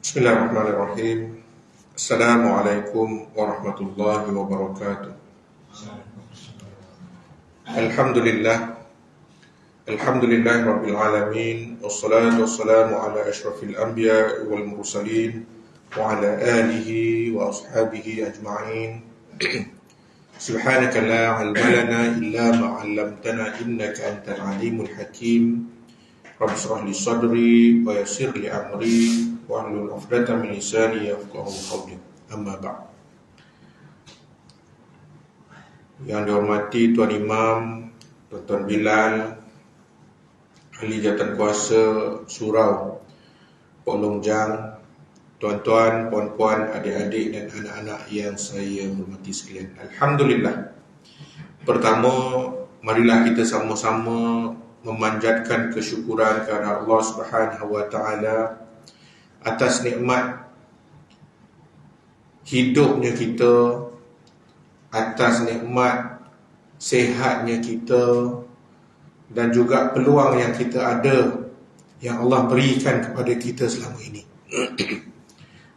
Bismillahirrahmanirrahim. Assalamualaikum warahmatullahi wabarakatuh. Alhamdulillah. Alhamdulillahi rabbil alamin. Wassalatu wassalamu ala asyrafil anbiya wal mursalin wa ala alihi wa ashabihi ajma'in. Subhanaka la ilma lana illa ma 'allamtana innaka antal alimul hakim. Rabbi shrah li sadri wa yassir li amri wahlul 'uqdatam min lisani yafqahu qawli. Amma ba'd. Yang dihormati Tuan Imam, Tuan Bilal, Ahli Jawatankuasa Surau Pok Long Jang, tuan-tuan, puan-puan, adik-adik dan anak-anak yang saya hormati sekalian. Alhamdulillah. Pertama, marilah kita sama-sama memanjatkan kesyukuran kepada Allah Subhanahu wa taala atas nikmat hidupnya kita, atas nikmat sehatnya kita, dan juga peluang yang kita ada yang Allah berikan kepada kita selama ini.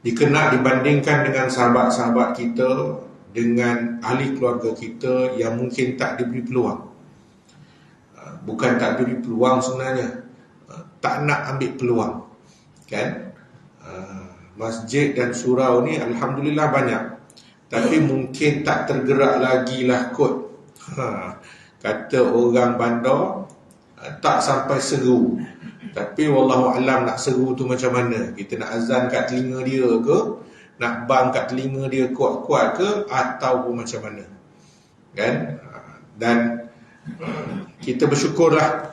Dikena dibandingkan dengan sahabat-sahabat kita, dengan ahli keluarga kita yang mungkin tak diberi peluang. Bukan tak diberi peluang sebenarnya, tak nak ambil peluang, kan? Masjid dan surau ni alhamdulillah banyak, tapi mungkin tak tergerak lagi lah kot. Kata orang bandar, tak sampai seru. Tapi wallahu alam nak seru tu macam mana? Kita nak azan kat telinga dia ke? Nak bang kat telinga dia kuat-kuat ke? Ataupun macam mana? Kan? Dan kita bersyukurlah.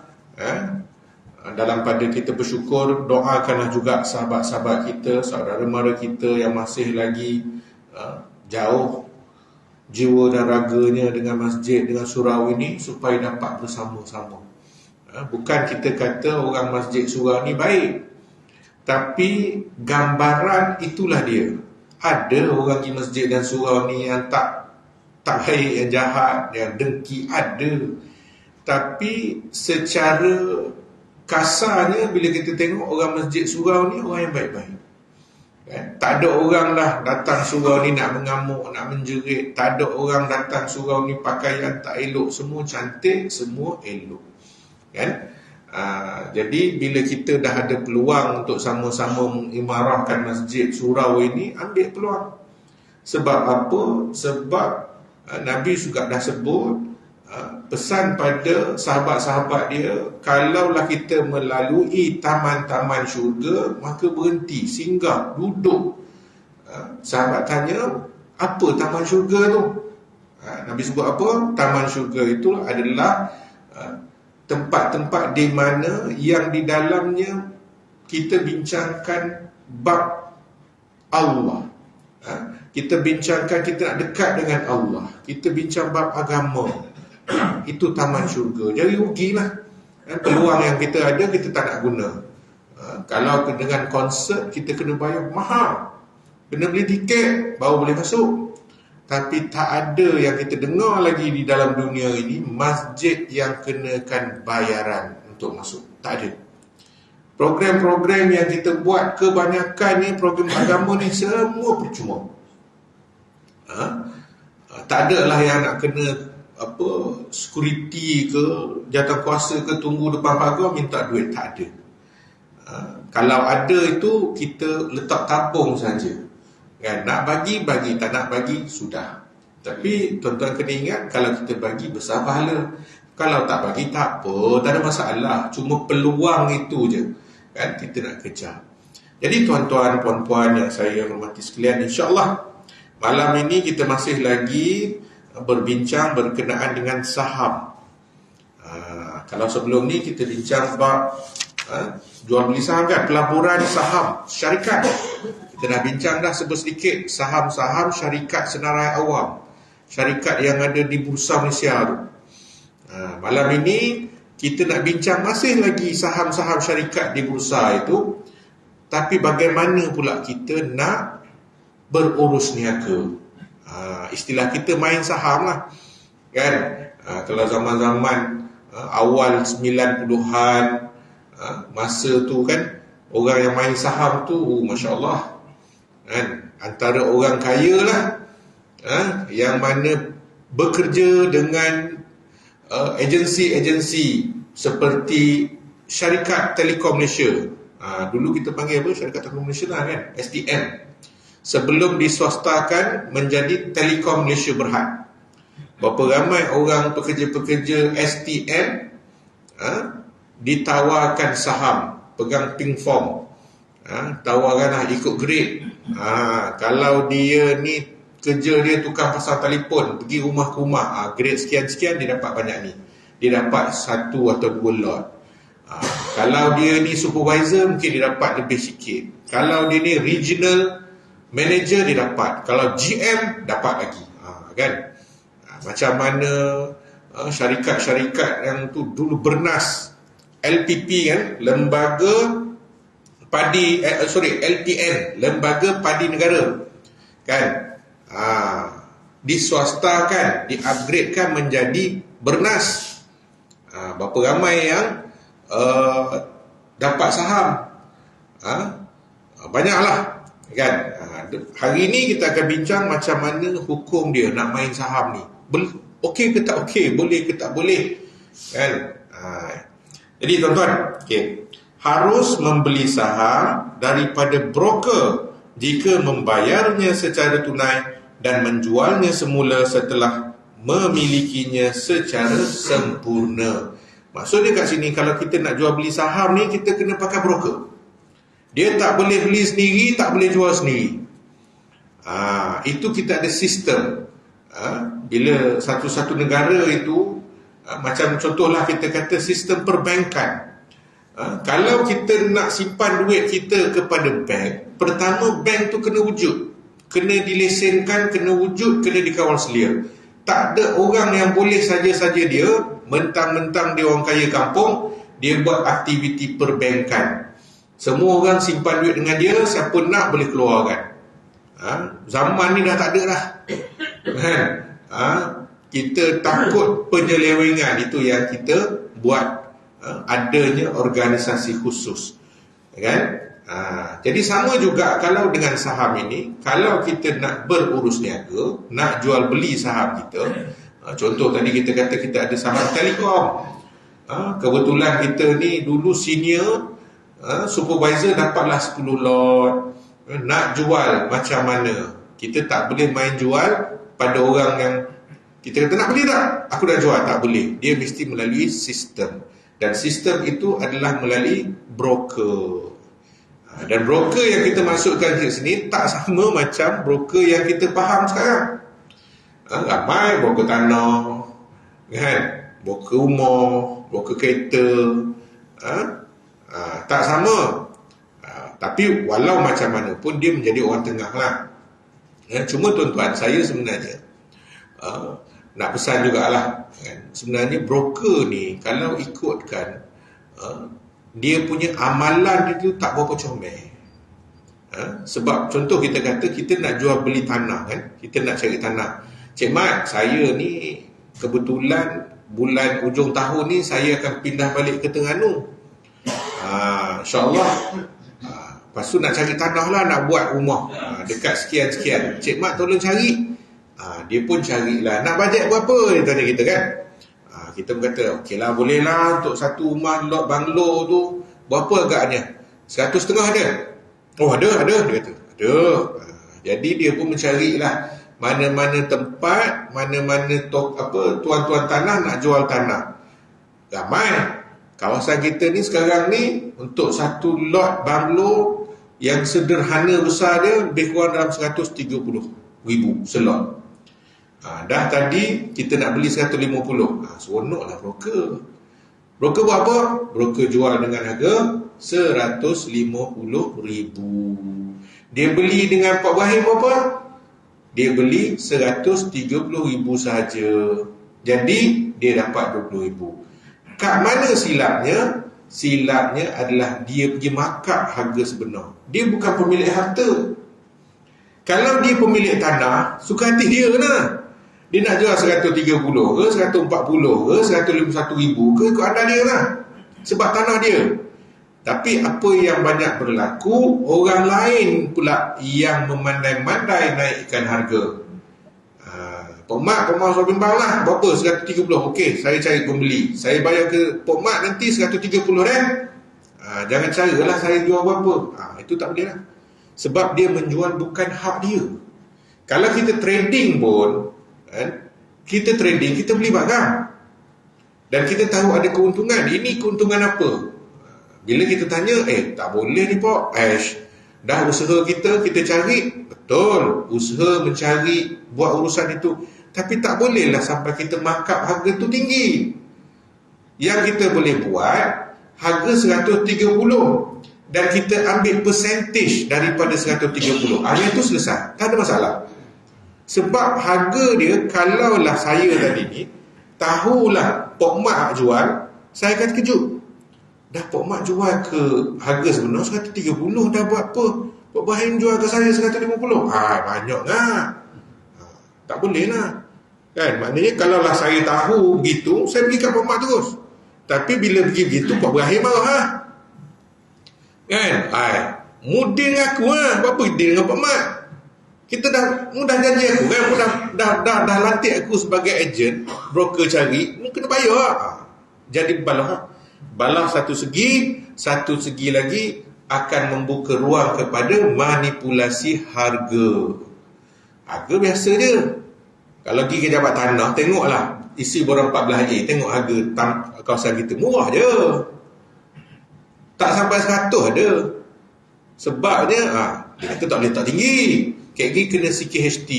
Dalam pada kita bersyukur, doakanlah juga sahabat-sahabat kita, saudara-mara kita yang masih lagi jauh jiwa dan raganya dengan masjid, dengan surau ini, supaya dapat bersama-sama. Bukan kita kata orang masjid surau ni baik, tapi gambaran itulah dia. Ada orang di masjid dan surau ni yang tak baik, yang jahat, yang dengki, ada. Tapi secara kasarnya, bila kita tengok orang masjid surau ni, orang yang baik-baik, kan? Tak ada orang lah datang surau ni nak mengamuk, nak menjerit. Tak ada orang datang surau ni pakaian tak elok. Semua cantik, semua elok, kan? Jadi bila kita dah ada peluang untuk sama-sama mengimarahkan masjid surau ini, ambil peluang. Sebab apa? Sebab Nabi juga dah sebut, pesan pada sahabat-sahabat dia, kalaulah kita melalui taman-taman syurga, maka berhenti, singgah, duduk. Sahabat tanya, apa taman syurga tu? Nabi sebut apa? Taman syurga itu adalah tempat-tempat di mana yang di dalamnya kita bincangkan bab Allah. Kita bincangkan, kita nak dekat dengan Allah, kita bincang bab agama. Itu taman syurga. Jadi rugilah. Peluang yang kita ada, kita tak nak guna. Kalau dengan konsert, kita kena bayar mahal, kena beli tiket baru boleh masuk. Tapi tak ada yang kita dengar lagi di dalam dunia ini, masjid yang kenakan bayaran untuk masuk. Tak ada. Program-program yang kita buat, kebanyakan ni program agama ni semua percuma. Tak ada lah yang nak kena security ke, jawatankuasa ke, tunggu depan pagar minta duit. Tak ada. Kalau ada itu, kita letak tabung saja, kan? Nak bagi, tak nak bagi, sudah. Tapi tuan-tuan kena ingat, kalau kita bagi, besar pahala. Kalau tak bagi, tak apa, tak ada masalah. Cuma peluang itu je, kan, kita nak kejar. Jadi tuan-tuan, puan-puan yang saya hormati sekalian, insyaAllah malam ini kita masih lagi berbincang berkenaan dengan saham. Kalau sebelum ni kita bincang bab jual beli saham, kan, pelaburan saham syarikat. Kita dah bincang dah sedikit saham-saham syarikat senarai awam, syarikat yang ada di Bursa Malaysia tu. Malam ini kita nak bincang masih lagi saham-saham syarikat di bursa itu, tapi bagaimana pula kita nak berurus niaga. Istilah kita main saham lah, kan? Kalau zaman-zaman awal 90-an, masa tu kan, Orang yang main saham tu, Masya Allah, kan? Antara orang kaya lah, yang mana bekerja dengan agensi-agensi seperti Syarikat Telekom Malaysia. Dulu kita panggil apa? Syarikat Telekom Malaysia lah kan, STM. Sebelum diswastakan menjadi Telekom Malaysia Berhad. Berapa ramai orang pekerja-pekerja STM ditawarkan saham, pegang pink form, tawaranlah ikut grade. Kalau dia ni kerja dia tukang pasang telefon, pergi rumah ke rumah, grade sekian-sekian, dia dapat banyak ni, dia dapat 1 atau 2 lot. Kalau dia ni supervisor, mungkin dia dapat lebih sikit. Kalau dia ni regional manager, dia dapat. Kalau GM, dapat lagi, kan? Macam mana syarikat-syarikat yang tu dulu bernas, LPP kan, Lembaga Padi, LPN, Lembaga Padi Negara, kan? Diswastakan, di-upgradekan menjadi bernas. Berapa ramai yang dapat saham? Banyaklah, kan? Hari ini kita akan bincang macam mana hukum dia nak main saham ni. Okey ke tak okey, boleh ke tak boleh, kan? Jadi tuan-tuan, harus membeli saham daripada broker jika membayarnya secara tunai dan menjualnya semula setelah memilikinya secara sempurna. Maksudnya kat sini, kalau kita nak jual beli saham ni, kita kena pakai broker. Dia tak boleh beli sendiri, tak boleh jual sendiri. Itu kita ada sistem. Bila satu-satu negara itu, macam contohlah kita kata sistem perbankan. Kalau kita nak simpan duit kita kepada bank, pertama bank tu kena wujud, kena dilesenkan, kena wujud, kena dikawal selia. Tak ada orang yang boleh saja-saja dia mentang-mentang dia orang kaya kampung, dia buat aktiviti perbankan. Semua orang simpan duit dengan dia, siapa nak boleh keluarkan. Zaman ni dah tak ada dah. Kita takut penyelewengan, itu yang kita buat adanya organisasi khusus, kan? Jadi sama juga kalau dengan saham ini, kalau kita nak berurus niaga, nak jual beli saham kita, contoh tadi kita kata kita ada saham Telekom, kebetulan kita ni dulu senior, supervisor dapatlah 10 lot, nak jual macam mana? Kita tak boleh main jual pada orang yang kita kata nak beli tak? Aku dah jual, tak boleh. Dia mesti melalui sistem. Dan sistem itu adalah melalui broker. Dan broker yang kita masukkan ke sini tak sama macam broker yang kita faham sekarang. Ramai broker tanah, kan? Broker rumah, broker kereta. Tak sama. Tapi walau macam mana pun, dia menjadi orang tengah lah. Cuma tuan-tuan, saya sebenarnya nak pesan jugalah, kan? Sebenarnya broker ni kalau ikutkan dia punya amalan dia tu tak berapa comel. Sebab contoh kita kata kita nak jual beli tanah, kan? Kita nak cari tanah. Cik Mat, saya ni kebetulan bulan ujung tahun ni saya akan pindah balik ke Terengganu. InsyaAllah. Lepas tu nak cari tanah lah, nak buat rumah dekat sekian-sekian. Cik Mat tolong cari. Dia pun carilah. Nak bajet berapa? Dia tanya kita, kan? Kita pun kata, okey lah, boleh lah untuk satu rumah lot banglo tu. Berapa agaknya? 100.5 ada? Oh, ada. Dia kata, ada. Jadi dia pun mencarilah mana-mana tempat, mana-mana tuan-tuan tanah nak jual tanah. Ramai. Kawasan kita ni sekarang ni, untuk satu lot banglo yang sederhana besar dia, lebih kurang dalam 130,000 selot. Dah tadi kita nak beli 150. Seronoklah broker. Broker buat apa? Broker jual dengan harga 150,000. Dia beli dengan Pak Bahim berapa? Dia beli 130,000 sahaja. Jadi dia dapat 20,000. Kat mana silapnya? Silapnya adalah dia pergi markup harga sebenar. Dia bukan pemilik harta. Kalau dia pemilik tanah, suka hati dia lah. Dia nak jual 130 ke, 140 ke, 151,000 ke, ikut anda dia lah. Sebab tanah dia. Tapi apa yang banyak berlaku, orang lain pula yang memandai-mandai naikkan harga. Pok Mat suruh bimbang lah, berapa? 130. Okey, saya cari pembeli. Saya bayar ke Pok Mat nanti 130 ringgit. Jangan caralah saya jual berapa. Itu tak boleh lah. Sebab dia menjual bukan hak dia. Kalau kita trading pun, kita trading, kita beli barang. Dan kita tahu ada keuntungan. Ini keuntungan apa? Bila kita tanya, tak boleh ni Pok. Dah usaha kita cari. Betul, usaha mencari, buat urusan itu. Tapi tak bolehlah sampai kita markup harga tu tinggi. Yang kita boleh buat, harga 130. Dan kita ambil percentage daripada 130. Yang itu selesai, tak ada masalah. Sebab harga dia, kalaulah saya tadi ni tahulah Pok Mat jual, saya akan terkejut. Dah Pok Mat jual ke harga sebenar 130, dah buat apa? Pok Bahim jual ke saya 150. Banyak lah. Tak boleh lah. Kan? Maknanya kalaulah saya tahu begitu, saya pergi kat Pok Mat terus. Tapi bila pergi begitu, Pok Bahim marah. Kan? Mudin aku lah. Apa dia dengan Pok Mat? Kita dah janji aku kan, dah lantik aku sebagai ejen, broker cari, ni kena bayar lah. Jadi balah satu segi lagi akan membuka ruang kepada manipulasi harga. Harga biasa je. Kalau pergi ke jabat tanah, tengoklah isi borang 14A, tengok harga kawasan kita murah je. Tak sampai 100 ada. Sebabnya dia kata tak boleh letak tinggi. KG kena CKHT,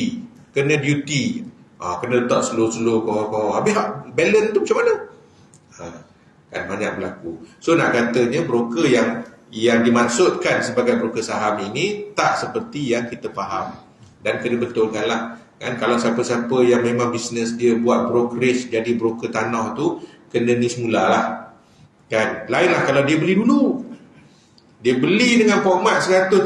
kena duty, kena letak slow-slow kau. Habis balance tu macam mana? Kan banyak berlaku. So nak katanya broker yang dimaksudkan sebagai broker saham ini tak seperti yang kita faham. Dan kena betulkanlah. Kan kalau siapa-siapa yang memang bisnes dia buat brokerage, jadi broker tanah tu, kena ni semulalah. Kan? Lainlah kalau dia beli dulu. Dia beli dengan Pok Mat 130,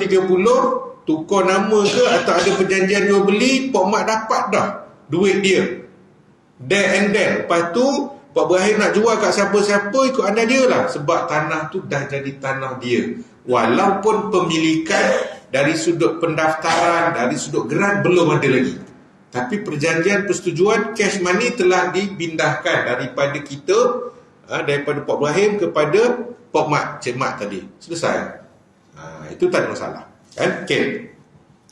tukar nama ke atau ada perjanjian jual beli, Pok Mat dapat dah duit dia. Then. Lepas tu Pak Ibrahim nak jual kat siapa-siapa, ikut anda dia lah. Sebab tanah tu dah jadi tanah dia. Walaupun pemilikan dari sudut pendaftaran, dari sudut geran belum ada lagi. Tapi perjanjian persetujuan cash money telah dipindahkan daripada kita, daripada Pak Ibrahim kepada Pok Mat, Cik Mat tadi. Selesai. Itu tak ada masalah. Kan? Okay.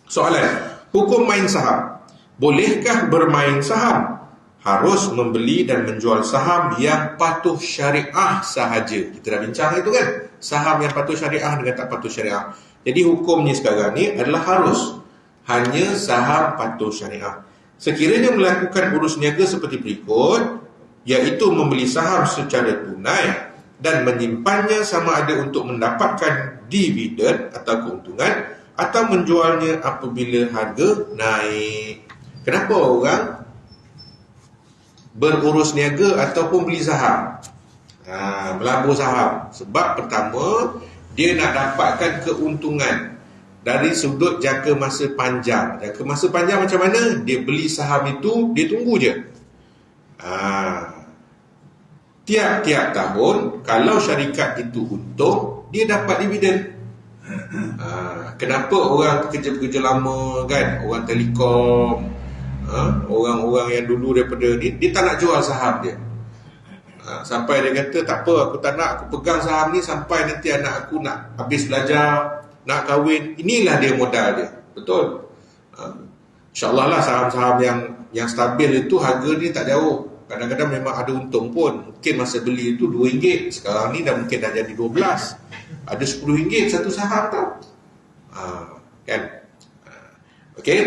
Soalan, hukum main saham. Bolehkah bermain saham? Harus membeli dan menjual saham yang patuh syariah sahaja. Kita dah bincang itu kan, saham yang patuh syariah dengan tak patuh syariah. Jadi hukumnya sekarang ni adalah harus hanya saham patuh syariah. Sekiranya melakukan urus niaga seperti berikut, iaitu membeli saham secara tunai dan menyimpannya sama ada untuk mendapatkan dividen atau keuntungan, atau menjualnya apabila harga naik. Kenapa orang berurus niaga ataupun beli saham, melabur saham? Sebab pertama, dia nak dapatkan keuntungan dari sudut jangka masa panjang. Jangka masa panjang macam mana? Dia beli saham itu, dia tunggu je. Tiap-tiap tahun, kalau syarikat itu untung, dia dapat dividen. Kenapa orang pekerja-pekerja lama kan, orang telekom, orang-orang yang dulu daripada dia tak nak jual saham dia. Sampai dia kata, tak apa, aku tak nak, aku pegang saham ni sampai nanti anak aku nak habis belajar, nak kahwin. Inilah dia modal dia. Betul. InsyaAllah lah saham-saham yang stabil itu harga dia tak jauh. Kadang-kadang memang ada untung pun. Mungkin masa beli itu RM2, sekarang ni dah mungkin dah jadi RM12. Ada RM10 satu saham tau. Kan? Okey.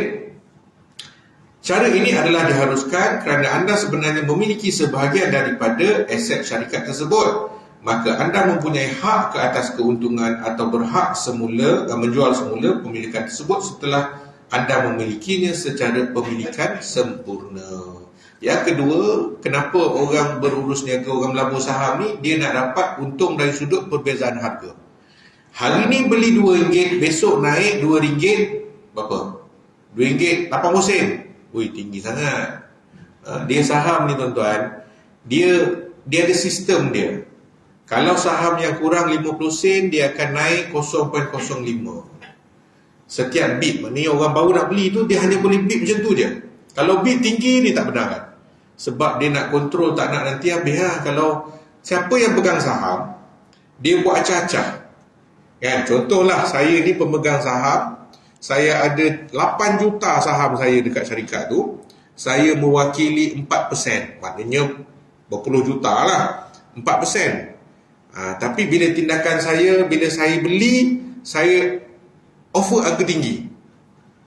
Cara ini adalah diharuskan kerana anda sebenarnya memiliki sebahagian daripada aset syarikat tersebut. Maka anda mempunyai hak ke atas keuntungan atau berhak semula menjual semula pemilikan tersebut setelah anda memilikinya secara pemilikan sempurna. Yang kedua, kenapa orang berurus niaga, orang melabur saham ni, dia nak dapat untung dari sudut perbezaan harga. Hari ni beli RM2, besok naik RM2, berapa? RM2, 8 sen. Ui, tinggi sangat. Dia saham ni tuan-tuan, dia ada sistem dia. Kalau saham yang kurang 50 sen, dia akan naik 0.05 setiap bid. Maknanya orang baru nak beli tu, dia hanya boleh bid macam tu je. Kalau bid tinggi, dia tak benarkan. Sebab dia nak kontrol, tak nak nanti habis lah. Kalau siapa yang pegang saham, dia buat acah-acah. Kan? Contohlah, saya ni pemegang saham, saya ada 8 juta saham saya dekat syarikat tu, saya mewakili 4%. Maknanya berpuluh juta lah, 4%. Tapi bila tindakan saya, bila saya beli, saya offer harga tinggi.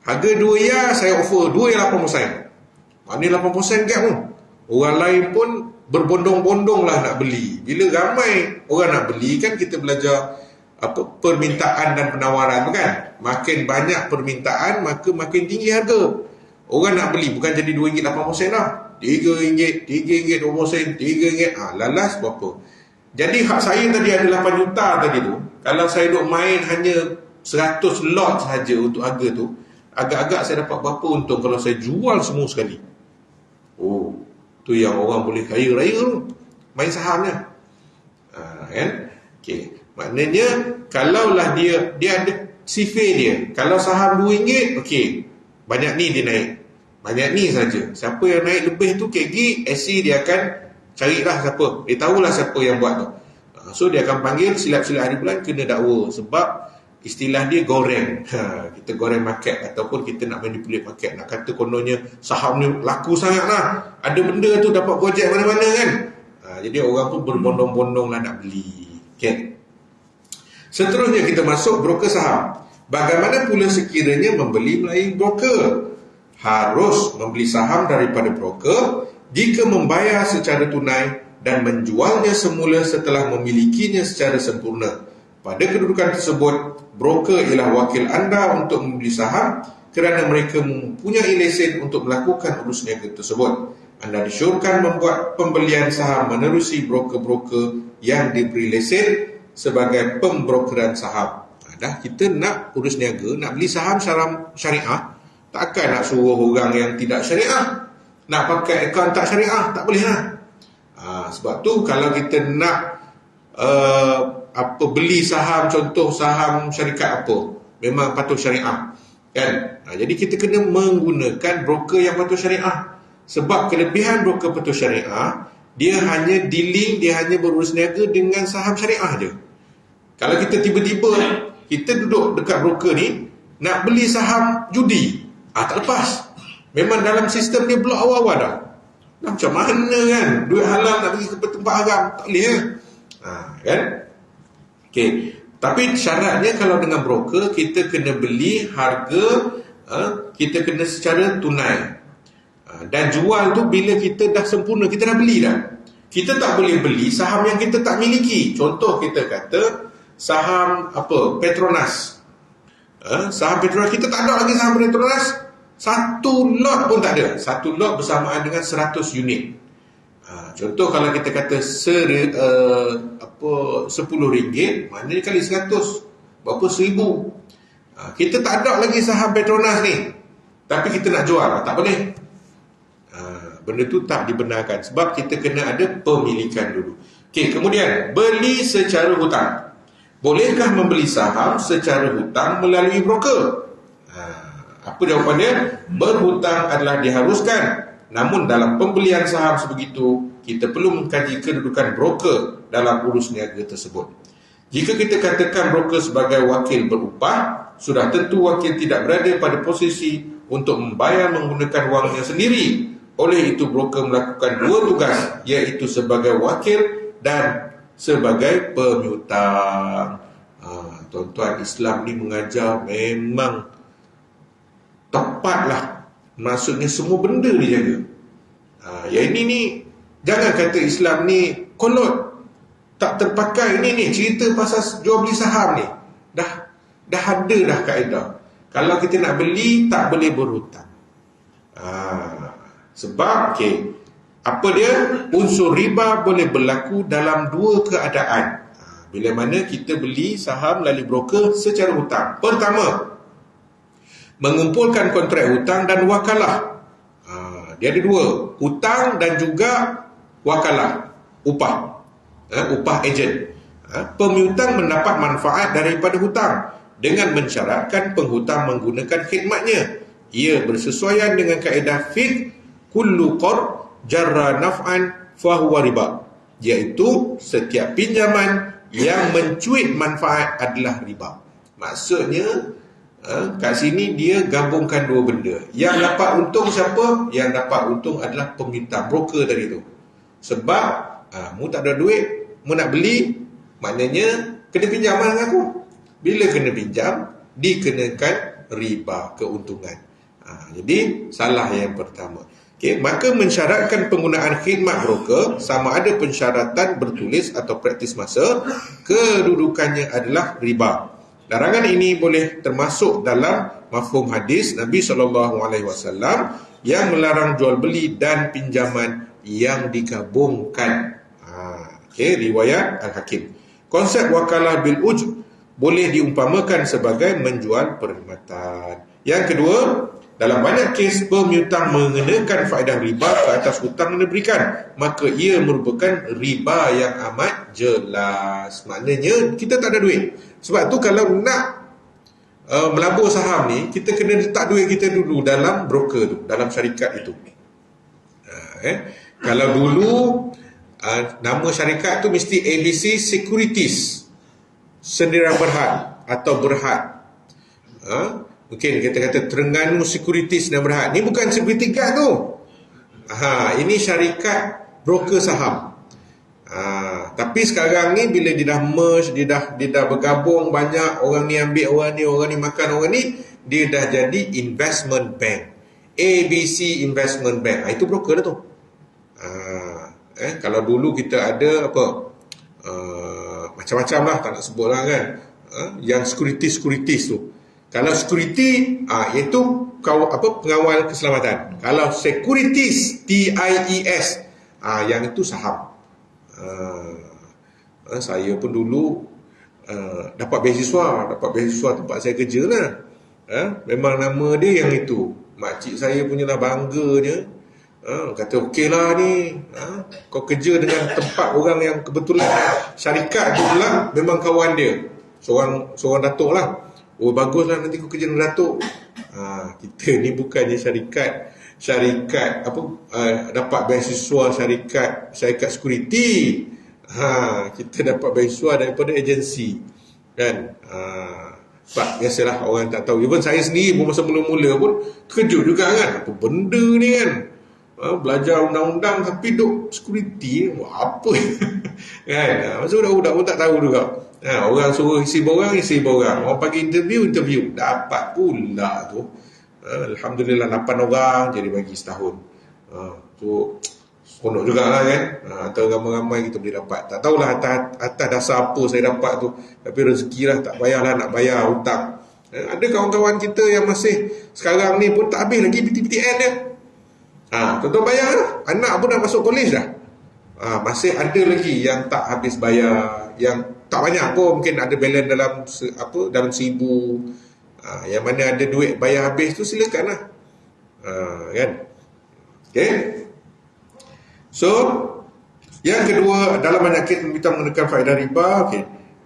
Harga 2 ya, saya offer 2,8%. Maknanya 8% gap pun. Orang lain pun berbondong-bondong lah nak beli. Bila ramai orang nak beli, kan kita belajar permintaan dan penawaran tu kan. Makin banyak permintaan, maka makin tinggi harga. Orang nak beli, bukan jadi RM2.8% lah. RM3, RM2, RM3, lalas berapa. Jadi hak saya tadi ada 8 juta tadi tu. Kalau saya duk main hanya 100 lot sahaja untuk harga tu, agak-agak saya dapat berapa untung kalau saya jual semua sekali. Oh, tu yang orang boleh kaya raya tu, main sahamnya. Kan? Okey. Maknanya kalaulah dia ada sifir dia. Kalau saham RM2, okey, banyak ni dia naik. Banyak ni saja. Siapa yang naik lebih tu KG, SC dia akan carilah siapa. Dia tahulah siapa yang buat tu. So dia akan panggil silap-silap hari bulan, kena dakwa. Sebab istilah dia goreng. Kita goreng market, ataupun kita nak manipulate market. Nak kata kononnya saham ni laku sangat lah, ada benda tu dapat projek mana-mana kan. Jadi orang pun berbondong-bondong lah nak beli. Okay. Seterusnya kita masuk broker saham. Bagaimana pula sekiranya membeli melalui broker? Harus membeli saham daripada broker jika membayar secara tunai dan menjualnya semula setelah memilikinya secara sempurna. Pada kedudukan tersebut, broker ialah wakil anda untuk membeli saham kerana mereka mempunyai lesen untuk melakukan urus niaga tersebut. Anda disyorkan membuat pembelian saham menerusi broker-broker yang diberi lesen sebagai pembrokeran saham. Dah kita nak urus niaga, nak beli saham syariah, takkan nak suruh orang yang tidak syariah nak pakai akaun tak syariah, tak boleh lah. Sebab tu kalau kita nak beli saham, contoh saham syarikat apa, memang patut syariah kan. Jadi kita kena menggunakan broker yang patut syariah. Sebab kelebihan broker patut syariah, dia hanya dealing, dia hanya berurus niaga dengan saham syariah je. Kalau kita tiba-tiba kita duduk dekat broker ni nak beli saham judi, tak lepas. Memang dalam sistem dia blok awal-awal dah. Macam mana kan, duit halal nak pergi ke tempat haram, tak boleh kan. Okay. Tapi syaratnya kalau dengan broker, kita kena beli harga, kita kena secara tunai. Dan jual tu bila kita dah sempurna, kita dah beli dah. Kita tak boleh beli saham yang kita tak miliki. Contoh kita kata saham Petronas. Saham Petronas, kita tak ada lagi saham Petronas. Satu lot pun tak ada. Satu lot bersamaan dengan 100 unit. Contoh kalau kita kata RM10, maknanya kali 100 berapa? 1,000. Kita tak ada lagi saham Petronas ni, tapi kita nak jual, tak boleh. Benda tu tak dibenarkan. Sebab kita kena ada pemilikan dulu. Okay, kemudian beli secara hutang. Bolehkah membeli saham secara hutang melalui broker? Apa jawapannya? Berhutang adalah diharuskan. Namun dalam pembelian saham sebegitu, kita perlu mengkaji kedudukan broker dalam urus niaga tersebut. Jika kita katakan broker sebagai wakil berupah, sudah tentu wakil tidak berada pada posisi untuk membayar menggunakan wangnya sendiri. Oleh itu broker melakukan dua tugas, iaitu sebagai wakil dan sebagai pemiutang. Tuan-tuan, Islam ni mengajar memang tepatlah. Maksudnya semua benda dijaga. Yang ini ni, jangan kata Islam ni kolot, tak terpakai. Ini cerita pasal jual beli saham ni dah ada dah kaedah. Kalau kita nak beli, tak boleh berhutang. Sebab apa dia? Unsur riba boleh berlaku dalam dua keadaan. Bila mana kita beli saham melalui broker secara hutang. Pertama, mengumpulkan kontrak hutang dan wakalah. Dia ada dua, hutang dan juga wakalah, upah, upah ejen. Pemiutang mendapat manfaat daripada hutang dengan mensyaratkan penghutang menggunakan khidmatnya. Ia bersesuaian dengan kaedah fiqh kullu qard jarra naf'an fahuwa riba, iaitu setiap pinjaman yang mencuit manfaat adalah riba. Maksudnya kat sini dia gabungkan dua benda. Yang dapat untung siapa? Yang dapat untung adalah pemiutang, broker tadi tu. Sebab mu tak ada duit, mu nak beli, maknanya kena pinjam dengan aku. Bila kena pinjam, dikenakan riba keuntungan. Jadi salah yang pertama. Okay, maka mensyaratkan penggunaan khidmat broker, sama ada pensyaratan bertulis atau praktis masa, kedudukannya adalah riba. Larangan ini boleh termasuk dalam mafhum hadis Nabi SAW yang melarang jual beli dan pinjaman yang digabungkan. Okay, riwayat Al-Hakim. Konsep wakalah bil ujb boleh diumpamakan sebagai menjual perkhidmatan. Yang kedua, dalam banyak kes pemiutang mengenakan faedah riba ke atas hutang yang diberikan, maka ia merupakan riba yang amat jelas. Maknanya kita tak ada duit. Sebab tu kalau nak melabur saham ni, kita kena letak duit kita dulu dalam broker tu, dalam syarikat itu. Kalau dulu nama syarikat tu mesti ABC Securities Sendirian Berhad atau Berhad. Mungkin kita kata Terengganu Securities dan Berhad. Ni bukan security guard tu. Ini syarikat broker saham. Tapi sekarang ni bila dia dah merge, dia dah bergabung banyak, orang ni ambil orang ni makan orang ni, dia dah jadi investment bank. ABC Investment Bank. Itu broker dah tu. Kalau dulu kita ada apa? Macam-macam lah, tak nak sebut lah kan. Yang securities tu. Kalau security, iaitu pengawal keselamatan. Kalau securities, TIES, yang itu saham. Saya pun dulu dapat beasiswa tempat saya kerja lah. Memang nama dia yang itu. Makcik saya punyalah bangganya. Kata okey lah ni, kau kerja dengan tempat orang yang kebetulan syarikat tu pula memang kawan dia, seorang datuk lah. Oh baguslah nanti kau kerja dengan datuk. Kita ni bukannya syarikat dapat beasiswa syarikat security. Kita dapat beasiswa daripada agensi kan. Sebab biasalah orang tak tahu. Even saya sendiri pun masa mula-mula pun kejut juga kan, apa benda ni kan. Belajar undang-undang tapi duk security apa kan. Masa budak-budak pun tak tahu juga. Orang suruh isi borang, orang bagi interview, dapat pula tu. Alhamdulillah 8 orang jadi bagi setahun. Tu seronok juga lah kan. Atau ramai-ramai kita boleh dapat. Tak tahulah atas dasar apa saya dapat tu, tapi rezeki lah, tak payahlah nak bayar hutang. Ada kawan-kawan kita yang masih sekarang ni pun tak habis lagi PTPTN dia. Tuan-tuan bayar lah. Anak pun dah masuk kolej dah. Masih ada lagi yang tak habis bayar, yang tak banyak pun, mungkin ada balance dalam 1,000. Yang mana ada duit bayar habis tu silakan lah. Kan? Okay. So yang kedua, dalam banyak kes kita menggunakan faedah riba,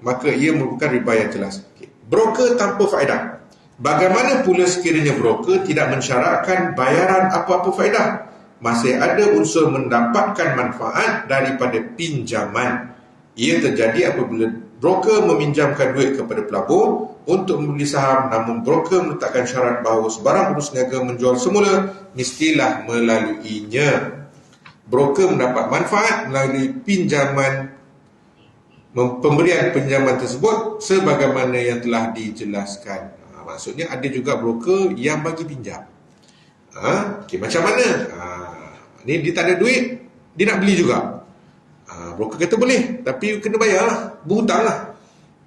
maka ia merupakan riba yang jelas. Broker tanpa faedah. Bagaimana pula sekiranya broker tidak mensyaratkan bayaran apa-apa faedah? Masih ada unsur mendapatkan manfaat daripada pinjaman. Ia terjadi apabila broker meminjamkan duit kepada pelabur untuk membeli saham, namun broker meletakkan syarat bahawa sebarang urus niaga menjual semula mestilah melaluinya. Broker mendapat manfaat melalui pemberian pinjaman tersebut sebagaimana yang telah dijelaskan. Maksudnya ada juga broker yang bagi pinjam. Macam mana? Ni dia tak ada duit, dia nak beli juga. Broker kata boleh, tapi kena bayar lah, berhutang lah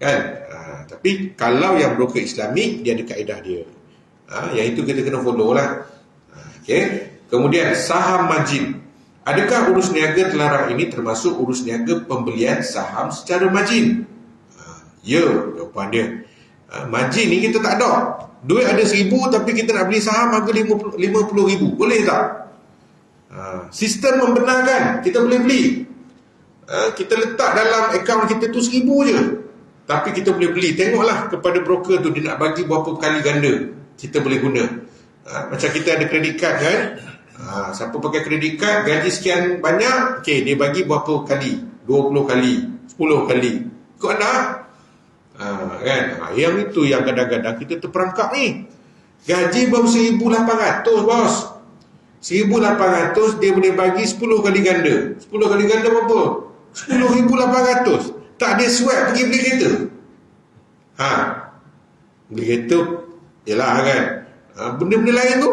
kan. Tapi kalau yang broker Islamik, dia ada kaedah dia. Yang itu kita kena follow lah. Kemudian saham margin. Adakah urus niaga terlarang ini termasuk urus niaga pembelian saham secara margin? Ya, jawapan dia. Margin ni kita tak ada. Duit ada 1,000 tapi kita nak beli saham harga 50,000. Boleh tak? Sistem membenarkan kita boleh beli. Kita letak dalam akaun kita tu 1,000 je, tapi kita boleh beli. Tengoklah kepada broker tu, dia nak bagi berapa kali ganda kita boleh guna. Macam kita ada kredit kad kan, siapa pakai kredit kad gaji sekian banyak, okey, dia bagi berapa kali, 20 kali, 10 kali, ikut anda. Kan, yang itu yang kadang-kadang kita terperangkap ni. Gaji baru 1,800 bos, 1,800 dia boleh bagi 10 kali ganda. 10 kali ganda berapa? 10,800. Tak ada sweat pergi beli kereta. Beli kereta yelah kan, benda-benda lain tu.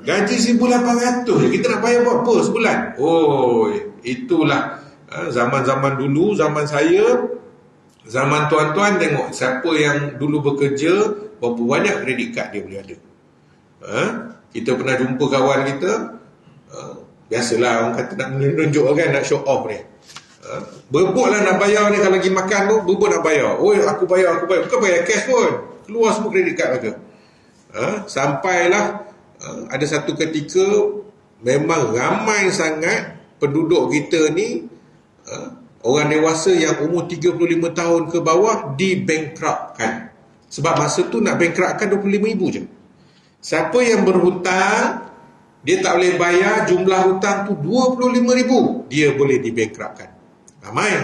Gaji 1,800 je, kita nak bayar berapa sebulan? Oh, itulah zaman-zaman dulu, zaman saya, zaman tuan-tuan. Tengok siapa yang dulu bekerja, berapa banyak kredit kad dia boleh ada. Kita pernah jumpa kawan kita, biasalah orang kata nak menunjuk kan, nak show off ni. Berebut lah nak bayar ni, kalau pergi makan tu berebut nak bayar. Oh, aku bayar. Bukan bayar cash pun, keluar semua kredit kad mereka. Sampailah ada satu ketika memang ramai sangat penduduk kita ni, orang dewasa yang umur 35 tahun ke bawah dibankruptkan. Sebab masa tu nak bankruptkan 25,000 je. Siapa yang berhutang, dia tak boleh bayar, jumlah hutang tu 25,000, dia boleh dibankruptkan. Ramai.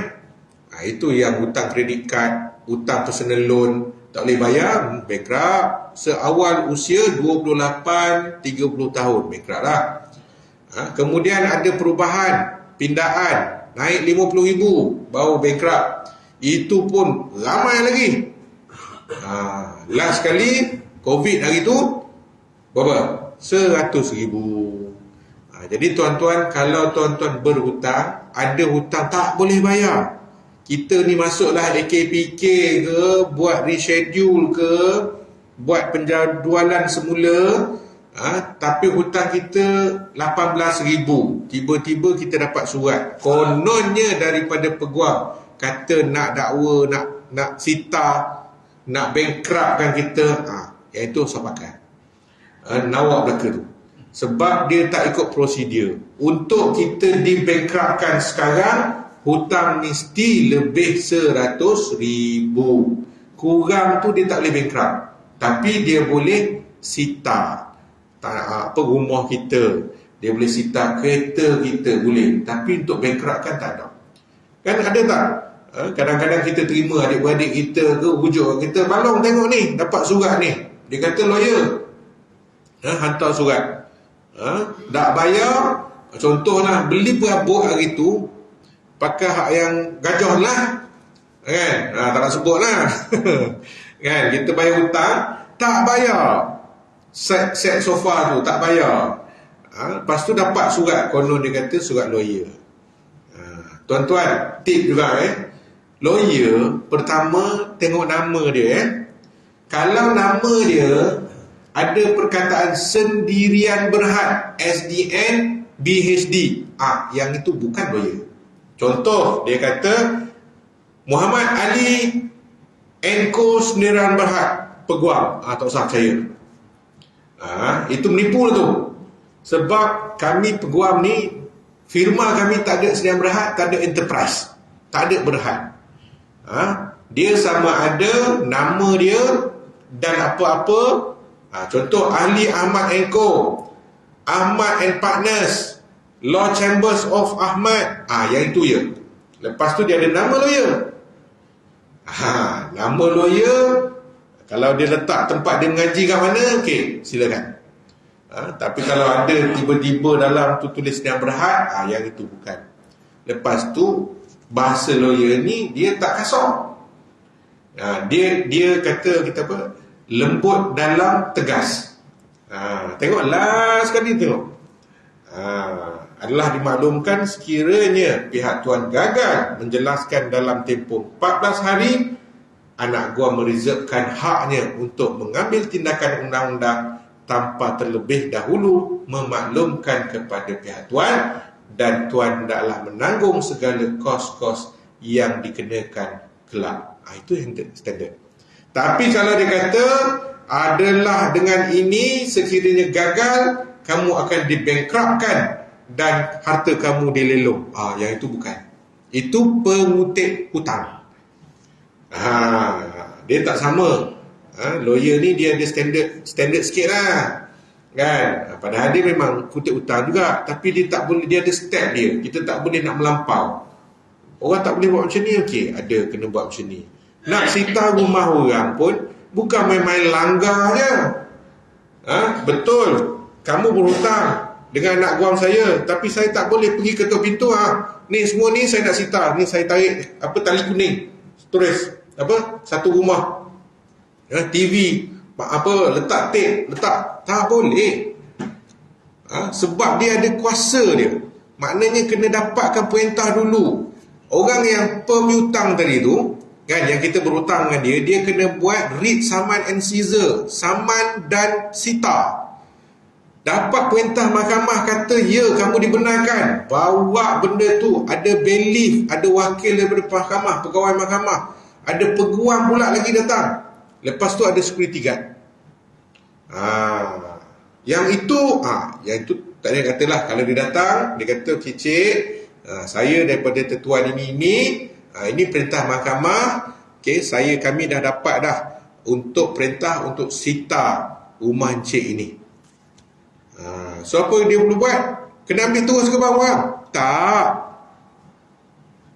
Itu yang hutang kredit kad, hutang personal loan, tak boleh bayar, bankrupt. Seawal usia 28-30 tahun, bankrupt lah. Kemudian ada perubahan, pindaan, naik 50,000, baru bankrupt. Itu pun ramai lagi. Last kali COVID hari tu berapa? 100,000. Jadi tuan-tuan, kalau tuan-tuan berhutang, ada hutang tak boleh bayar, kita ni masuklah AKPK ke, buat reschedule ke, buat penjadualan semula, tapi hutang kita 18,000. Tiba-tiba kita dapat surat, kononnya daripada peguam, kata nak dakwa, nak sita, nak bankruptkan kita. Iaitu sampakan, nawak belaka tu. Sebab dia tak ikut prosedur. Untuk kita dibankruptkan sekarang, hutang mesti lebih 100,000. Kurang tu dia tak boleh bankrupt, tapi dia boleh sita rumah kita, dia boleh sita kereta kita, boleh. Tapi untuk bankruptkan tak ada. Kan ada tak? Kadang-kadang kita terima adik-beradik kita ke, rujuk kita, "Balong tengok ni, dapat surat ni." Dia kata lawyer hantar surat, tak bayar. Contohlah beli perabot hari tu, pakai hak yang gajah lah kan, tak nak sebut lah kan, kita bayar hutang, tak bayar set sofa tu, tak bayar. Lepas tu dapat surat, konon dia kata surat lawyer. Tuan-tuan, tip juga lawyer, pertama tengok nama dia. Kalau nama dia ada perkataan sendirian berhad, SDN BHD, yang itu bukan lawyer. Contoh, dia kata Muhammad Ali Enko sendirian berhad, peguam, tak usah percaya. Itu menipu tu. Sebab kami peguam ni, firma kami tak ada sendirian berhad, tak ada enterprise, tak ada berhad. Dia sama ada nama dia dan apa-apa. Contoh Ahli Ahmad Enko, Ahmad and Partners, Law Chambers of Ahmad, yang itu ya. Lepas tu dia ada nama lawyer. Nama lawyer, kalau dia letak tempat dia mengaji kat mana, okey, silakan. Tapi kalau ada tiba-tiba dalam tu tulis yang berhad, yang itu bukan. Lepas tu bahasa lawyer ni dia tak kasar. Dia kata kita apa? Lembut dalam tegas. Tengok last kali tengok. Adalah dimaklumkan sekiranya pihak tuan gagal menjelaskan dalam tempoh 14 hari, anak gua mereservkan haknya untuk mengambil tindakan undang-undang tanpa terlebih dahulu memaklumkan kepada pihak tuan, dan tuan hendaklah menanggung segala kos-kos yang dikenakan kelak. Itu yang standard. Tapi kalau dia kata adalah dengan ini sekiranya gagal kamu akan dibankruptkan dan harta kamu dilelong. Yang itu bukan. Itu pengutip hutang. Dia tak sama. Lawyer ni dia ada standard sikit lah, kan. Padahal dia memang kutip hutang juga, tapi dia tak boleh, dia ada step dia. Kita tak boleh nak melampau. Orang tak boleh buat macam ni, okey, ada kena buat macam ni. Nak sita rumah orang pun bukan main-main langgar je. Betul, kamu berhutang dengan anak guam saya, tapi saya tak boleh pergi ketuk pintu. Ni semua ni saya nak sita, ni saya tarik tali kuning, tulis satu rumah, TV, letak tape, tak boleh. Sebab dia ada kuasa dia. Maknanya kena dapatkan perintah dulu. Orang yang pemiutang tadi tu, kan, yang kita berhutang dengan dia, dia kena buat read, saman and seizure, saman dan sita. Dapat perintah mahkamah kata ya kamu dibenarkan, bawa benda tu, ada bailiff, ada wakil daripada mahkamah, pegawai mahkamah, ada peguam pula lagi datang. Lepas tu ada security guard. Yang itu tak ada katalah, kalau dia datang dia kata, okey cik, saya daripada tetuan ini perintah mahkamah, okey, kami dah dapat dah untuk perintah untuk sita rumah encik ini. So apa dia perlu buat? Kena ambil terus ke bawah? Tak.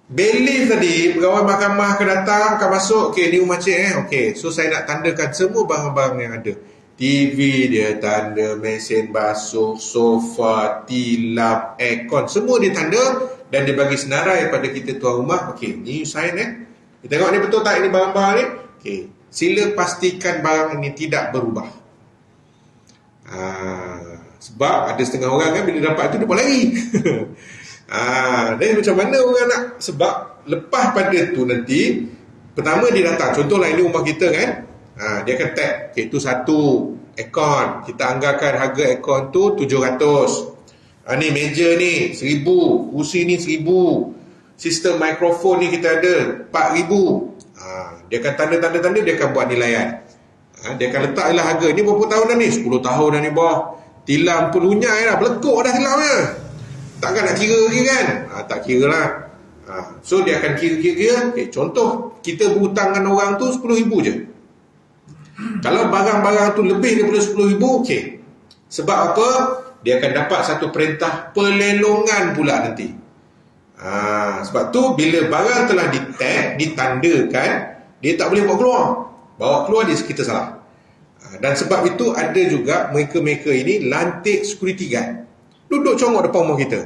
Bailiff tadi, pegawai mahkamah akan datang, akan masuk, okey ni rumah cik okey, so saya nak tandakan semua barang-barang yang ada. TV dia tanda, mesin basuh, sofa, tilam, aircon, semua dia tanda dan dia bagi senarai pada kita tuan rumah. Okey, ni sign kita tengok ni betul tak ini barang-barang ni? Okey, sila pastikan barang ini tidak berubah. Sebab ada setengah orang kan bila dapat tu dia buat lagi. Dan macam mana orang nak, sebab lepas pada tu nanti pertama dia datang, contohlah ini rumah kita kan, dia akan tag, okay, itu satu aircon, kita anggarkan harga aircon tu 700, ni meja ni 1000, kursi ni 1000, sistem mikrofon ni kita ada 4000. Dia akan tanda, dia akan buat nilaian. Dia akan letak lah harga ni berapa tahun dah ni, 10 tahun dah ni bawah. Tilam pun lunyai dah, belekuk dah tilamnya. Takkan nak kira lagi kan? Tak kira lah. So dia akan kira-kira. Okay, contoh, kita berhutang dengan orang tu 10,000 je. Kalau barang-barang tu lebih daripada 10,000, okey. Sebab apa? Dia akan dapat satu perintah pelelongan pula nanti. Sebab tu bila barang telah di-tag, ditandakan, dia tak boleh bawa keluar. Bawa keluar dia kita salah. Dan sebab itu ada juga mereka-mereka ini lantik security guard, duduk congok depan rumah kita.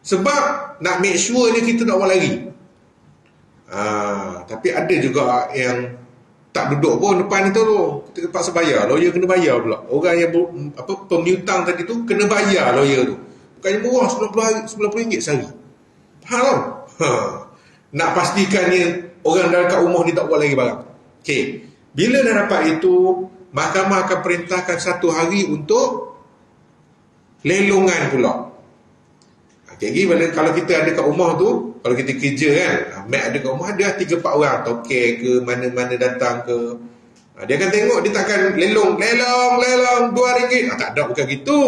Sebab nak make sure ni kita tak buat lagi. Tapi ada juga yang tak duduk pun depan itu tu. Kita terpaksa bayar. Lawyer kena bayar pula. Orang yang pemiutang tadi tu kena bayar lawyer tu. Bukannya murah, RM90 sehari. Faham? Nak pastikannya orang dah kat rumah ni tak buat lagi barang. Okey. Bila dah dapat itu, mahkamah akan perintahkan 1 hari untuk lelongan pula. Jadi kalau kita ada kat rumah tu, kalau kita kerja kan, Mac ada kat rumah, dia 3-4 orang, token ke, mana-mana datang ke, dia akan tengok, dia takkan lelong RM2. Tak ada, bukan gitu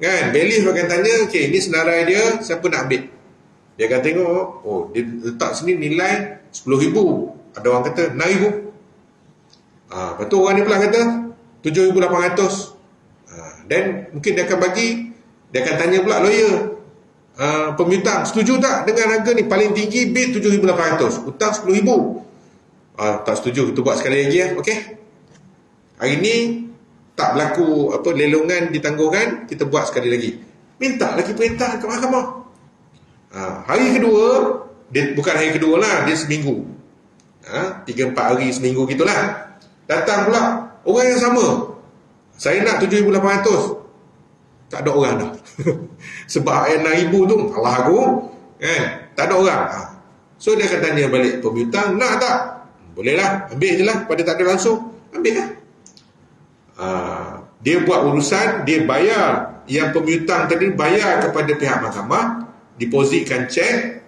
kan. Bailiff akan tanya, okey, ni senarai dia, siapa nak ambil? Dia akan tengok, oh dia letak sini nilai 10,000, ada orang kata 6,000. Lepas tu orang ni pula kata 7,800. Dan mungkin dia akan bagi, dia akan tanya pula lawyer, pemiutang setuju tak dengan harga ni, paling tinggi bid 7,800, hutang 10,000. Tak setuju, kita buat sekali lagi okey. Hari ni tak berlaku lelongan ditangguhkan, kita buat sekali lagi. Minta lagi perintah ke mahkamah. Hari kedua, dia bukan hari kedua lah, dia seminggu. 3-4 hari seminggu gitulah. Datang pula orang yang sama, saya nak 7,800. Tak ada orang dah. Sebab ayat 6,000 tu, Allah aku kan, tak ada orang. So dia akan tanya balik pemiutang, nak tak? Boleh lah, ambil je lah. Pada tak ada langsung, ambil lah. Dia buat urusan, dia bayar. Yang pemiutang tadi bayar kepada pihak mahkamah, depositkan cek,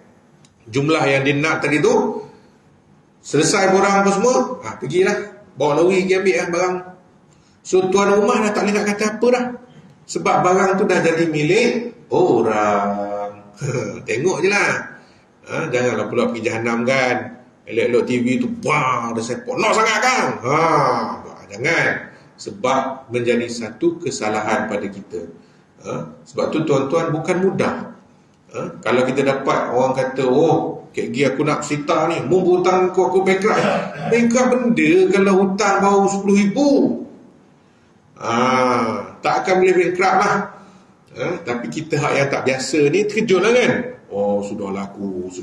jumlah yang dia nak tadi tu. Selesai borang apa semua, pergilah, bawa lori pergi ambil barang. So tuan rumah dah tak boleh nak kata apa dah. Sebab barang tu dah jadi milik orang. Tengok je lah. Janganlah pula pergi jahanam kan. Elok-elok TV tu, wah, dah sepok. Nak sangat kan? Jangan. Sebab menjadi satu kesalahan pada kita. Sebab tu tuan-tuan bukan mudah. Kalau kita dapat orang kata, oh, Kek Gi aku nak sita ni, mu berhutang aku bankrupt. Bankrupt benda kalau hutang baru RM10,000. Tak akan boleh bankrupt lah. Tapi kita hak yang tak biasa ni terkejut lah kan. Oh, sudah laku.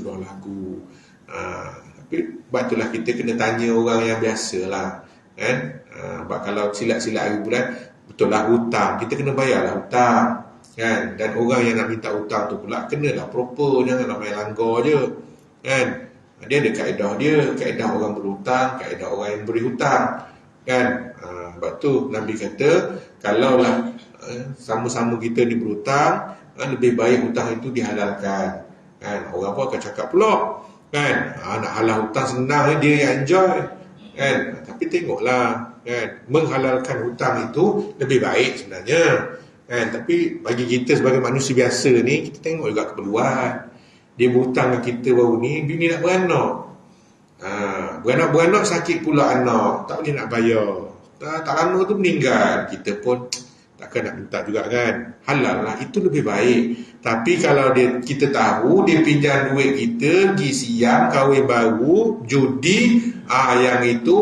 Tapi sebab itulah kita kena tanya orang yang biasa lah kan. Sebab kalau silat-silat hari bulan, betul lah hutang, kita kena bayar lah hutang kan. Dan orang yang nak minta hutang tu pula kenalah proper, janganlah main langgar je kan. Dia ada kaedah dia, kaedah orang berhutang, kaedah orang yang beri hutang kan. Sebab tu Nabi kata, kalaulah sama-sama kita ni berhutang, lebih baik hutang itu dihalalkan kan. Orang pun akan cakap pula kan, nak halal hutang senang, dia yang enjoy kan. Tapi tengoklah kan, menghalalkan hutang itu lebih baik sebenarnya kan. Tapi bagi kita sebagai manusia biasa ni, kita tengok juga keperluan. Dia berhutang dengan kita baru ni, bini nak beranak, beranak sakit pula anak, tak boleh nak bayar, tak lama tu meninggal, kita pun takkan nak minta juga kan. Halal lah, itu lebih baik. Tapi kalau kita tahu dia pinjam duit kita, pergi siam, kahwin baru, judi, yang itu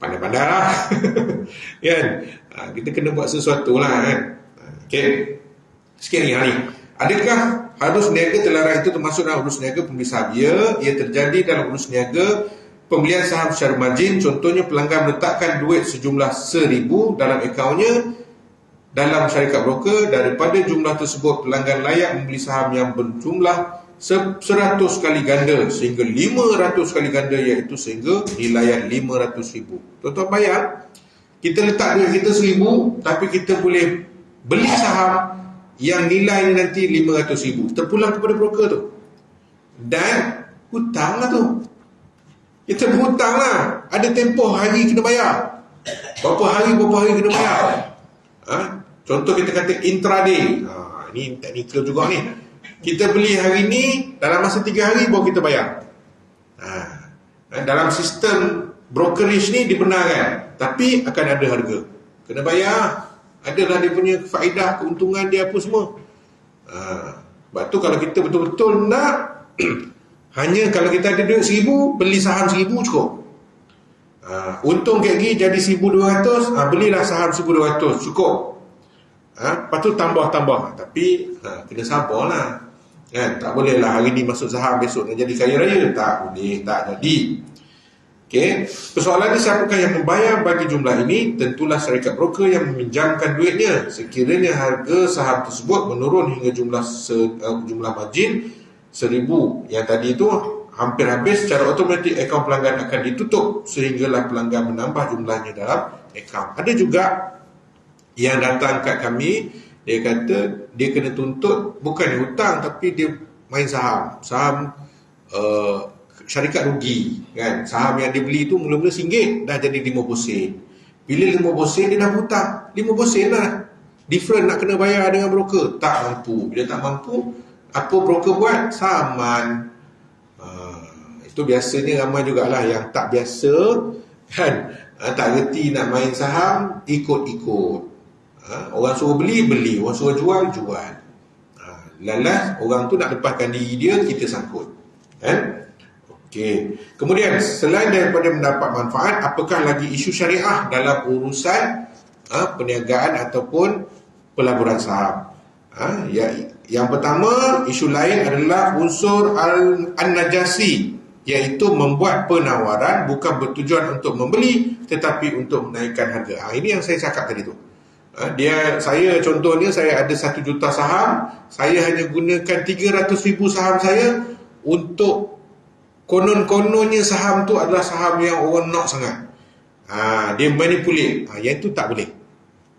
pandai-pandai lah kan. Kita kena buat sesuatu lah kan. Okay, sikit ni hari, adakah harus niaga terlarang itu termasuk dalam urus niaga pembeli saham? Ya, ia terjadi dalam urus niaga pembelian saham secara margin. Contohnya pelanggan meletakkan duit sejumlah RM1,000 dalam akaunnya dalam syarikat broker. Daripada jumlah tersebut, pelanggan layak membeli saham yang berjumlah 100 kali ganda sehingga 500 kali ganda, iaitu sehingga nilai RM500,000. Tuan-tuan bayang, kita letak duit kita RM1,000, tapi kita boleh beli saham yang nilai nanti RM500,000, terpulang kepada broker tu. Dan hutang lah tu, kita berhutang lah. Ada tempoh hari kena bayar, berapa hari kena bayar. Contoh kita kata intraday, ini teknikal juga ni. Kita beli hari ni, dalam masa 3 hari baru kita bayar. Dalam sistem brokerage ni dibenarkan, tapi akan ada harga, kena bayar. Adalah dia punya faedah, keuntungan dia apa semua. Sebab tu kalau kita betul-betul nak hanya kalau kita ada duit RM1,000, beli saham RM1,000 cukup. Untung Kek Gi jadi RM1,200, belilah saham RM1,200 cukup. Lepas tu tambah. Tapi kena sabarlah kan. Tak bolehlah hari ni masuk saham, besok nak jadi kaya raya. Tak boleh, tak jadi. Okay. Persoalannya, siapakah yang membayar bagi jumlah ini? Tentulah syarikat broker yang meminjamkan duitnya. Sekiranya harga saham tersebut menurun hingga jumlah margin RM1,000 yang tadi itu hampir habis, secara automatik akaun pelanggan akan ditutup sehinggalah pelanggan menambah jumlahnya dalam akaun. Ada juga yang datang kat kami, dia kata dia kena tuntut bukan hutang, tapi dia main saham syarikat rugi kan. Saham yang dia beli tu mula-mula RM1 dah jadi RM50. Bila RM50 dia dah hutang RM50 lah. Different nak kena bayar dengan broker, tak mampu. Bila tak mampu, apa broker buat? Saman. Itu biasanya ramai jugalah yang tak biasa kan, tak reti nak main saham, ikut-ikut. Orang suruh beli, orang suruh jual. Lalas orang tu nak lepaskan diri dia, kita sangkut kan. Okey. Kemudian selain daripada mendapat manfaat, apakah lagi isu syariah dalam urusan perniagaan ataupun pelaburan saham? Yang pertama, isu lain adalah unsur an-najasi, iaitu membuat penawaran bukan bertujuan untuk membeli tetapi untuk menaikkan harga. Ini yang saya cakap tadi tu. Saya contohnya, saya ada 1 juta saham, saya hanya gunakan 300,000 saham saya untuk konon-kononnya saham tu adalah saham yang orang nak sangat. Dia manipulate. Yang itu tak boleh.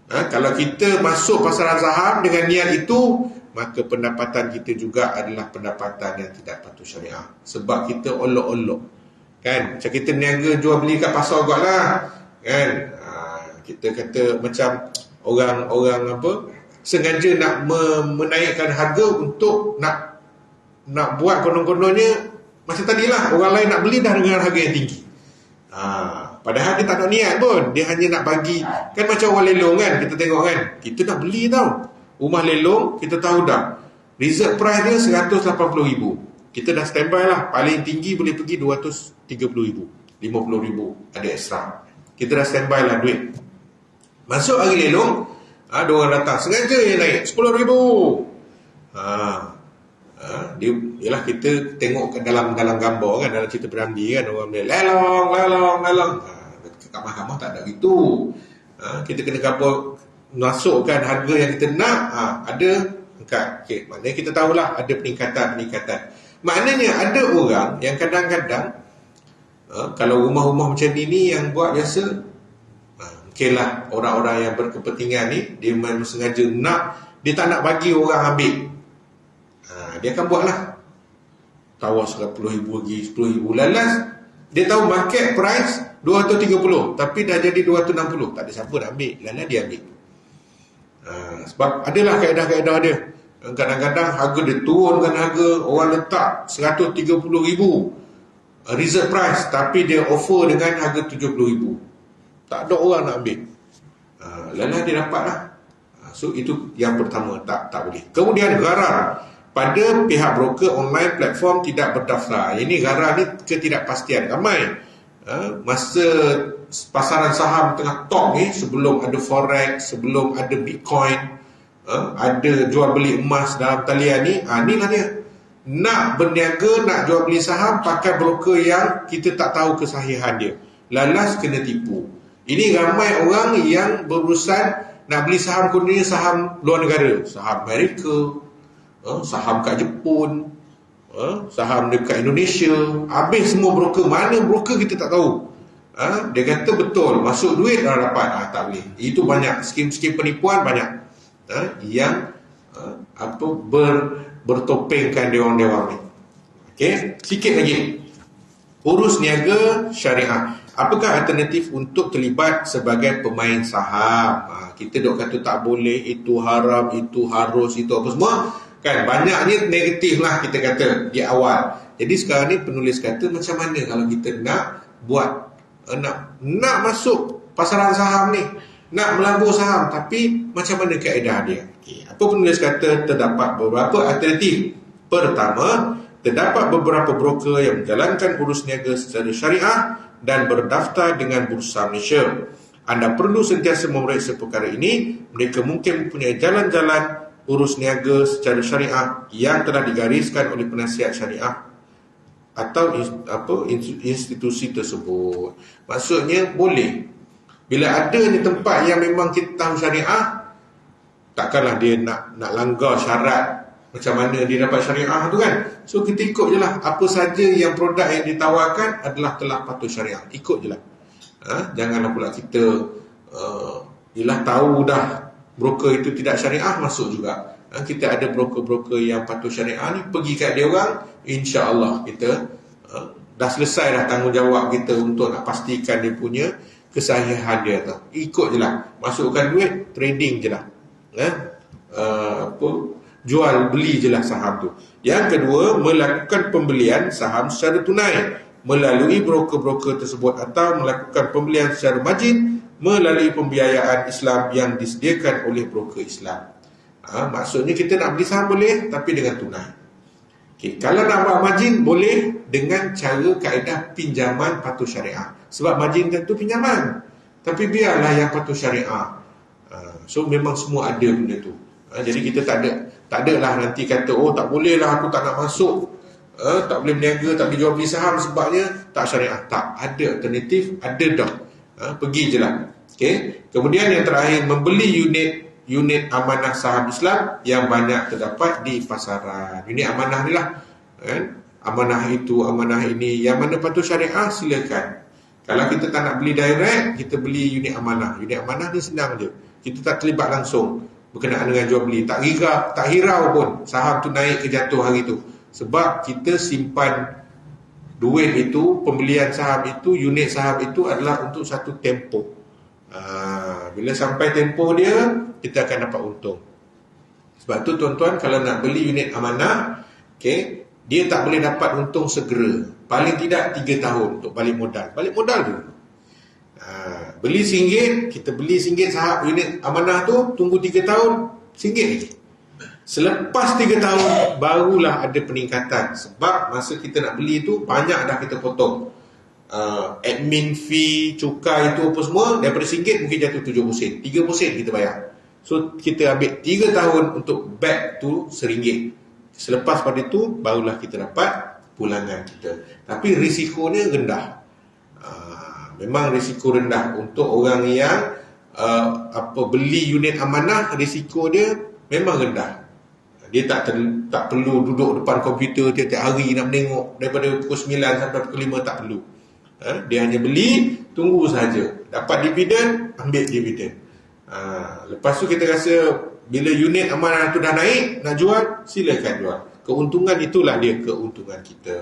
Kalau kita masuk pasaran saham dengan niat itu, maka pendapatan kita juga adalah pendapatan yang tidak patut syariah. Sebab kita olok-olok kan. Macam kita niaga jual beli kat pasar juga lah kan. Kita kata macam orang apa, sengaja nak menaikkan harga untuk nak buat konon-kononnya macam tadilah, orang lain nak beli dah dengan harga yang tinggi. Padahal dia tak ada niat pun, dia hanya nak bagi. Kan macam orang lelong kan, kita tengok kan, kita nak beli tau rumah lelong, kita tahu dah reserve price dia 180,000, kita dah standby lah, paling tinggi boleh pergi 230,000, 50,000 ada extra, kita dah standby lah duit. Masuk hari lelong, ada orang datang sengaja yang naik 10,000. Ialah kita tengok ke dalam gambar kan, dalam cerita Piramli kan, orang dia lelong. Kat mahkamah tak ada gitu. Kita kena gambar, masukkan harga yang kita nak, ada angkat. Okay, maknanya kita tahulah ada peningkatan. Maknanya ada orang yang kadang-kadang kalau rumah-rumah macam ni yang buat biasa, mungkinlah orang-orang yang berkepentingan ni, dia memang sengaja nak, dia tak nak bagi orang ambil. Dia akan buatlah tawas 10,000 lagi, 10,000 lalas. Dia tahu market price 230, tapi dah jadi 260, tak ada siapa nak ambil, lalas dia ambil. Sebab adalah kaedah-kaedah dia. Kadang-kadang harga dia turunkan harga, orang letak 130,000 reserve price, tapi dia offer dengan harga 70,000, tak ada orang nak ambil. Lalas dia dapat lah. So itu yang pertama, tak boleh. Kemudian gharar pada pihak broker online platform tidak berdaftar. Ini gharar ni ketidakpastian. Ramai masa pasaran saham tengah top ni, sebelum ada forex, sebelum ada bitcoin, ada jual beli emas dalam talian ni, inilah dia. Nak berniaga, nak jual beli saham pakai broker yang kita tak tahu kesahihan dia, lalas kena tipu. Ini ramai orang yang berurusan nak beli saham kuning, saham luar negara, saham Amerika, saham kat Jepun, saham dekat Indonesia. Habis semua broker, mana broker kita tak tahu. Dia kata betul, masuk duit dah dapat. Tak boleh. Itu banyak skim-skim penipuan, banyak yang bertopengkan dewan-dewan ni. Okey, sikit lagi. Urus niaga syariah. Apakah alternatif untuk terlibat sebagai pemain saham? Kita dok kata tak boleh, itu haram, itu harus, itu apa semua. Kan banyaknya negatif lah kita kata di awal. Jadi sekarang ni penulis kata, macam mana kalau kita nak buat, nak masuk pasaran saham ni, nak melabur saham, tapi macam mana kaedah dia? Apa penulis kata? Terdapat beberapa alternatif. Pertama, terdapat beberapa broker yang menjalankan urus niaga secara syariah dan berdaftar dengan Bursa Malaysia. Anda perlu sentiasa memeriksa perkara ini. Mereka mungkin mempunyai jalan-jalan urus niaga secara syariah yang telah digariskan oleh penasihat syariah atau institusi tersebut. Maksudnya boleh. Bila ada di tempat yang memang kita tahu syariah, takkanlah dia nak langgar syarat macam mana dia dapat syariah tu kan. So kita ikut je lah. Apa saja yang produk yang ditawarkan adalah telah patuh syariah, ikut je lah. Janganlah pula kita tahu dah broker itu tidak syariah, masuk juga. Kita ada broker-broker yang patuh syariah ni, pergi kat dia orang, insya-Allah kita dah selesai dah tanggungjawab kita untuk nak pastikan dia punya kesahihan dia tu. Ikut je lah. Masukkan duit, trading je lah. Jual beli je lah saham tu. Yang kedua, melakukan pembelian saham secara tunai melalui broker-broker tersebut, atau melakukan pembelian secara margin melalui pembiayaan Islam yang disediakan oleh broker Islam. Maksudnya kita nak beli saham boleh, tapi dengan tunai. Kalau nak buat margin boleh dengan cara kaedah pinjaman patuh syariah. Sebab margin tentu pinjaman, tapi biarlah yang patuh syariah. So memang semua ada benda tu. Jadi kita tak ada lah nanti kata, tak boleh lah, aku tak nak masuk, tak boleh berniaga, tak boleh jual beli saham sebabnya tak syariah. Tak, ada alternatif, ada dah. Pergi je lah. Kemudian yang terakhir, membeli unit amanah saham Islam yang banyak terdapat di pasaran. Unit amanah ni lah, amanah itu, amanah ini, yang mana patuh syariah silakan. Kalau kita tak nak beli direct, kita beli unit amanah. Unit amanah ni senang je, kita tak terlibat langsung berkenaan dengan jual beli. Tak hirau pun saham tu naik ke jatuh hari tu, sebab kita simpan duit itu, pembelian saham itu, unit saham itu adalah untuk satu tempoh. Bila sampai tempoh dia, kita akan dapat untung. Sebab tu tuan-tuan, kalau nak beli unit amanah, okay, dia tak boleh dapat untung segera. Paling tidak 3 tahun untuk balik modal. Balik modal dulu. Beli RM1, kita beli RM1 sahab unit amanah tu, tunggu 3 tahun, RM1 lagi. Selepas 3 tahun, barulah ada peningkatan. Sebab masa kita nak beli tu, banyak dah kita potong. Admin fee, cukai itu apa semua, daripada RM1 mungkin jatuh RM70, RM30 kita bayar. So kita ambil 3 tahun untuk back tu RM1. Selepas pada itu barulah kita dapat pulangan kita. Tapi risikonya rendah. Memang risiko rendah untuk orang yang beli unit amanah, risiko dia memang rendah. Dia tak perlu duduk depan komputer tiap-tiap hari nak menengok daripada pukul 9 sampai pukul 5, tak perlu. Dia hanya beli, tunggu saja. Dapat dividen, ambil dividen. Lepas tu kita rasa bila unit amanah tu dah naik, nak jual, silakan jual. Keuntungan itulah dia keuntungan kita.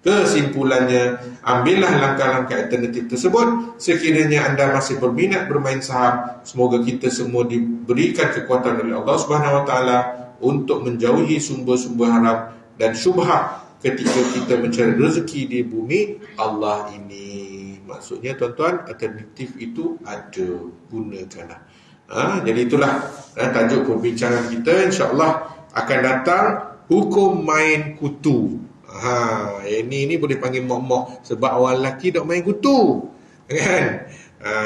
Kesimpulannya, ambillah langkah-langkah alternatif tersebut sekiranya anda masih berminat bermain saham. Semoga kita semua diberikan kekuatan oleh Allah Subhanahu Wa Taala untuk menjauhi sumber-sumber haram dan syubhat ketika kita mencari rezeki di bumi Allah ini. Maksudnya tuan-tuan, alternatif itu ada, gunakanlah. Jadi itulah tajuk perbincangan kita. InsyaAllah akan datang hukum main kutu. Ini boleh panggil mok-mok, sebab orang lelaki dok main kutu, kan?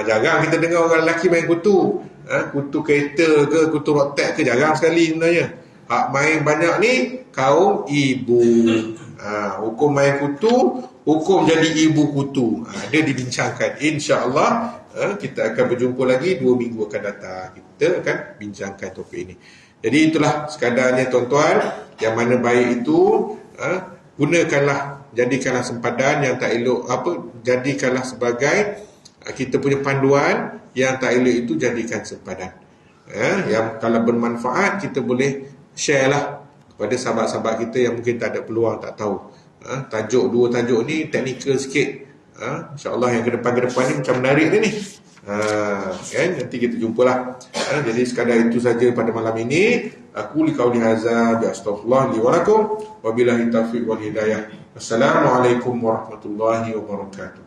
Jarang kita dengar orang lelaki main kutu. Kutu kereta ke, kutu rotek ke, jarang sekali sebenarnya. Hak main banyak ni kaum ibu. Hukum main kutu, hukum jadi ibu kutu. Dia dibincangkan. InsyaAllah kita akan berjumpa lagi 2 minggu akan datang. Kita akan bincangkan topik ini. Jadi itulah sekadarnya tuan-tuan. Yang mana baik itu gunakanlah, jadikanlah sempadan. Yang tak elok jadikanlah sebagai kita punya panduan. Yang tak elok itu jadikan sempadan. Yang kalau bermanfaat, kita boleh share lah kepada sahabat-sahabat kita yang mungkin tak ada peluang, tak tahu. Dua tajuk ni teknikal sikit. InsyaAllah yang ke depan ni macam menarik ni. Kan? Nanti kita jumpalah. Jadi sekadar itu saja pada malam ini. Aku liqauli hadza bi astaghfirullah li wa lakum wa billahi taufiq wal hidayah. Assalamualaikum warahmatullahi wabarakatuh.